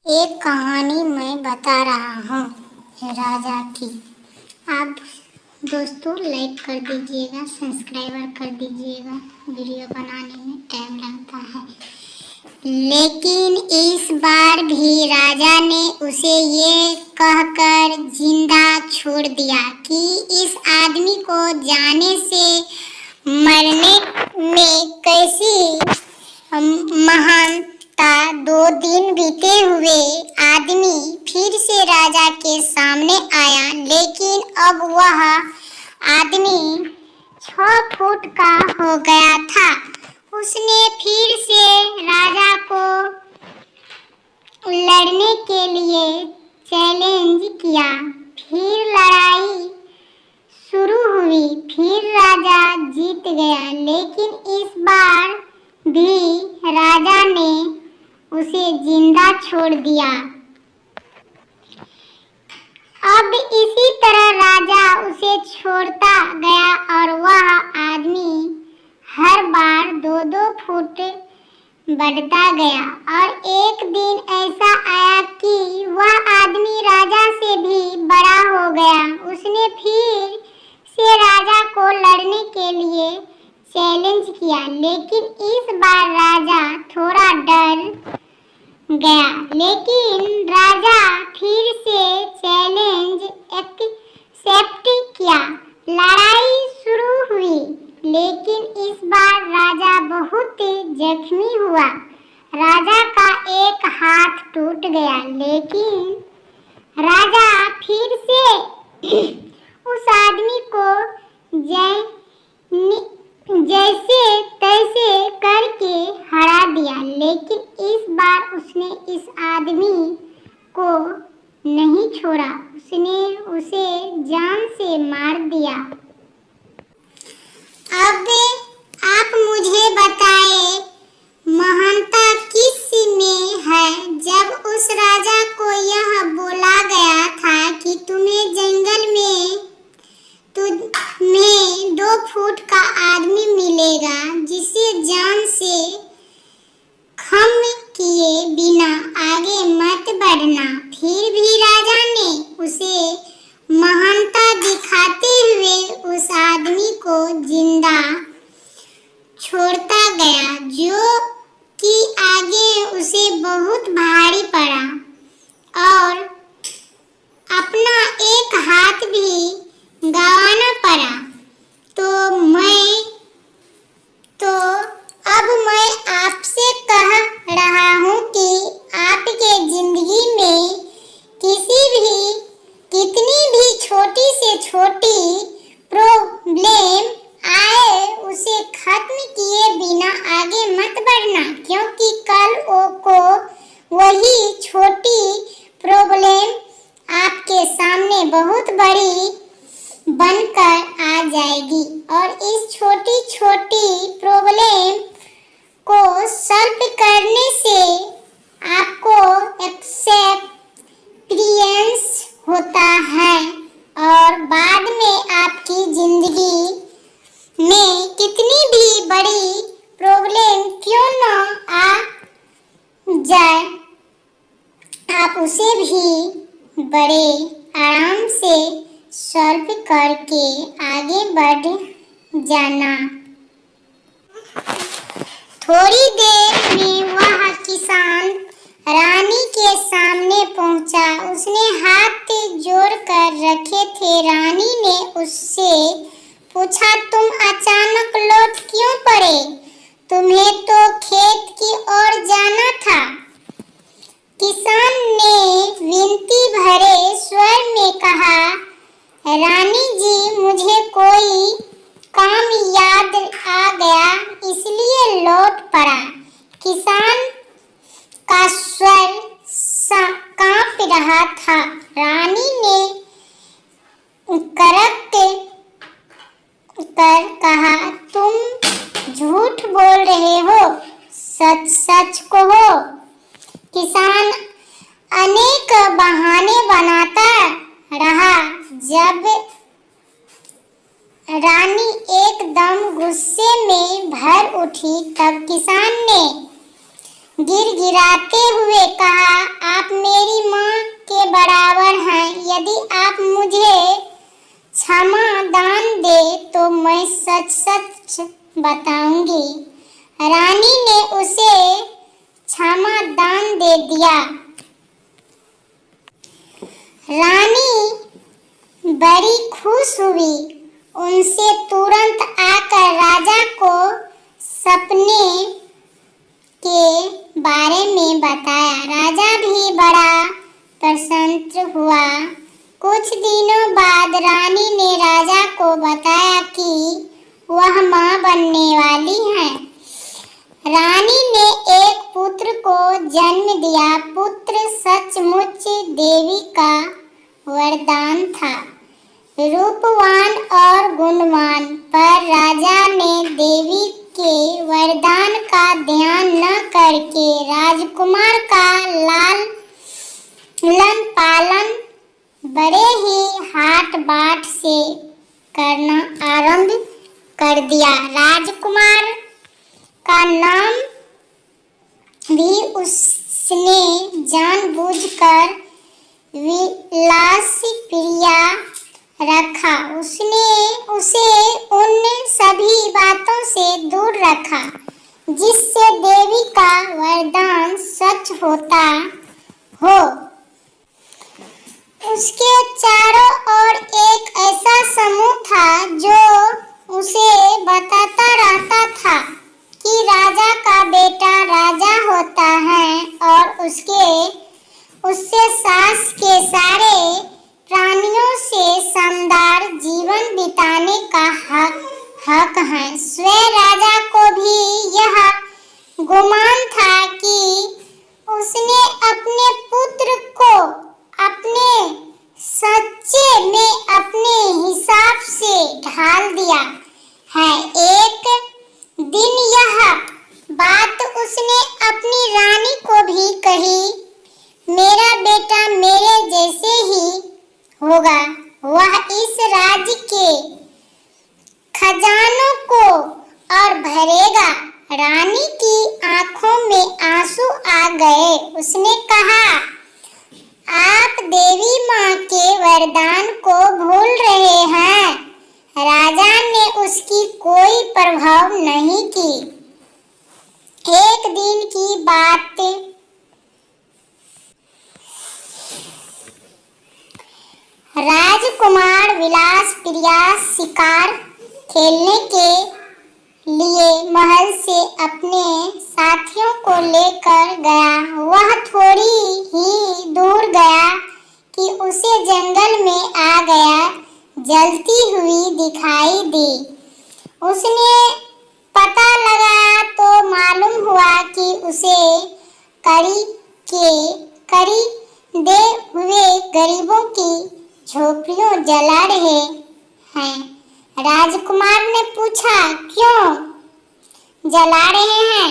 एक कहानी मैं बता रहा हूँ राजा की। आप दोस्तों लाइक कर दीजिएगा, सब्सक्राइबर कर दीजिएगा। वीडियो बनाने में टाइम लगता है, लेकिन इस बार भी राजा ने उसे ये कहकर जिंदा छोड़ दिया कि इस आदमी को जाने से मरने में कैसी महानता। 2 दिन बीते हुए आदमी फिर से राजा के सामने आया, लेकिन अब वह आदमी 6 फुट का हो गया था। उसने फिर से राजा को लड़ने के लिए चैलेंज किया। फिर लड़ाई शुरू हुई। फिर राजा जीत गया, लेकिन इस बार भी राजा ने उसे जिंदा छोड़ दिया। अब इसी तरह राजा उसे छोड़ता गया और वह आदमी हर बार 2-2 फुट बढ़ता गया। और एक दिन ऐसा आया कि वह आदमी राजा से भी बड़ा हो गया। उसने फिर से राजा को लड़ने के लिए चैलेंज किया, लेकिन इस बार राजा थोड़ा डर गया। लेकिन राजा फिर से चैलेंज एक्सेप्ट किया। लड़ाई शुरू हुई, लेकिन इस बार राजा बहुत जख्मी हुआ। राजा का एक हाथ टूट गया, लेकिन राजा फिर से उस आदमी को जैसे तैसे करके हरा दिया। लेकिन इस बार उसने इस आदमी को नहीं छोड़ा, उसने उसे जान से मार दिया। अब आप मुझे बताएं, महानता किस में है? जब उस राजा को यह बोला गया था कि तुम्हें जंगल में तुम्हें 2 फुट का आदमी मिलेगा जिसे जान से खम किए बिना आगे मत बढ़ना, फिर भी राजा ने उसे महानता दिखाते हुए उस आदमी को जिंदा छोड़ता गया, जो कि आगे उसे बहुत भारी पड़ा और अपना एक हाथ भी गंवाना पड़ा। तो अब मैं आपसे कह रहा हूँ कि आपके जिंदगी में कितनी भी छोटी से छोटी प्रॉब्लम आए, उसे खत्म किए बिना आगे मत बढ़ना, क्योंकि कल को वही छोटी प्रॉब्लम आपके सामने बहुत बड़ी बनकर आ जाएगी। और इस छोटी छोटी प्रॉब्लम को सॉल्व करने से आपको एक्सपीरियंस होता है और बाद में आपकी जिंदगी में कितनी भी बड़ी प्रॉब्लम क्यों न आ जाए, आप उसे भी बड़े आराम से सॉल्व करके आगे बढ़ जाना। थोड़ी देर में वह किसान रानी के सामने पहुंचा। उसने हाथ जोड़कर रखे थे। रानी ने उससे पूछा, तुम अचानक लौट क्यों पड़े? तुम्हें तो खेत की ओर जाना था। किसान ने विनती भरे स्वर में कहा, रानी जी, मुझे कोई काम याद आ गया, इसलिए लौट पड़ा। किसान का स्वर कांप रहा था। रानी ने करक कर कहा, तुम झूठ बोल रहे हो, सच सच कहो। किसान अनेक बहाने बनाता रहा। जब रानी एकदम गुस्से में भर उठी, तब किसान ने गिड़गिड़ाते हुए कहा, आप सच सच बताऊंगी। रानी ने उसे क्षमा दान दे दिया। रानी बड़ी खुश हुई। उनसे तुरंत आकर राजा को सपने के बारे में बताया। राजा भी बड़ा प्रसन्न हुआ। कुछ दिनों बाद रानी ने राजा को बताया कि वह मां बनने वाली है। रानी ने एक पुत्र को जन्म दिया। पुत्र सचमुच देवी का वरदान था, रूपवान और गुणवान। पर राजा ने देवी के वरदान का ध्यान न करके राजकुमार का लालन पालन बड़े ही हाट बाट से करना आरंभ कर दिया। राजकुमार का नाम भी उसने जानबूझकर विलास प्रिया रखा। उसने उसे उन सभी बातों से दूर रखा जिससे देवी का वरदान सच होता हो। उसके चारों ओर एक ऐसा समूह था जो उसे बताता रहता था कि राजा का बेटा राजा होता है और उससे सास के सारे प्राणियों से शानदार जीवन बिताने का हक है। स्वयं राजा को भी यह गुमान था कि उसने अपने पुत्र को अपने सच्चे में अपने हिसाब से ढाल दिया है। एक दिन यह बात उसने अपनी रानी को भी कही। मेरा बेटा मेरे जैसे ही होगा। वह इस राज्य के खजानों को और भरेगा। रानी की आंखों में आंसू आ गए। उसने कहा, आप देवी माँ के वरदान को भूल रहे हैं। राजा ने उसकी कोई परवाह नहीं की। एक दिन की बात राजकुमार विलास प्रिया शिकार खेलने के लिए महल से अपने साथियों को लेकर गया। वह थोड़ी ही दूर गया कि उसे जंगल में आ गया जलती हुई दिखाई दी। उसने पता लगाया तो मालूम हुआ कि उसे करी दे हुए गरीबों की झोपड़ियों जला रहे हैं। राजकुमार ने पूछा, क्यों जला रहे हैं?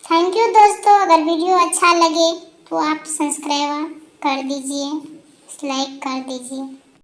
थैंक यू दोस्तों। अगर वीडियो अच्छा लगे तो आप सब्सक्राइब कर दीजिए, लाइक कर दीजिए।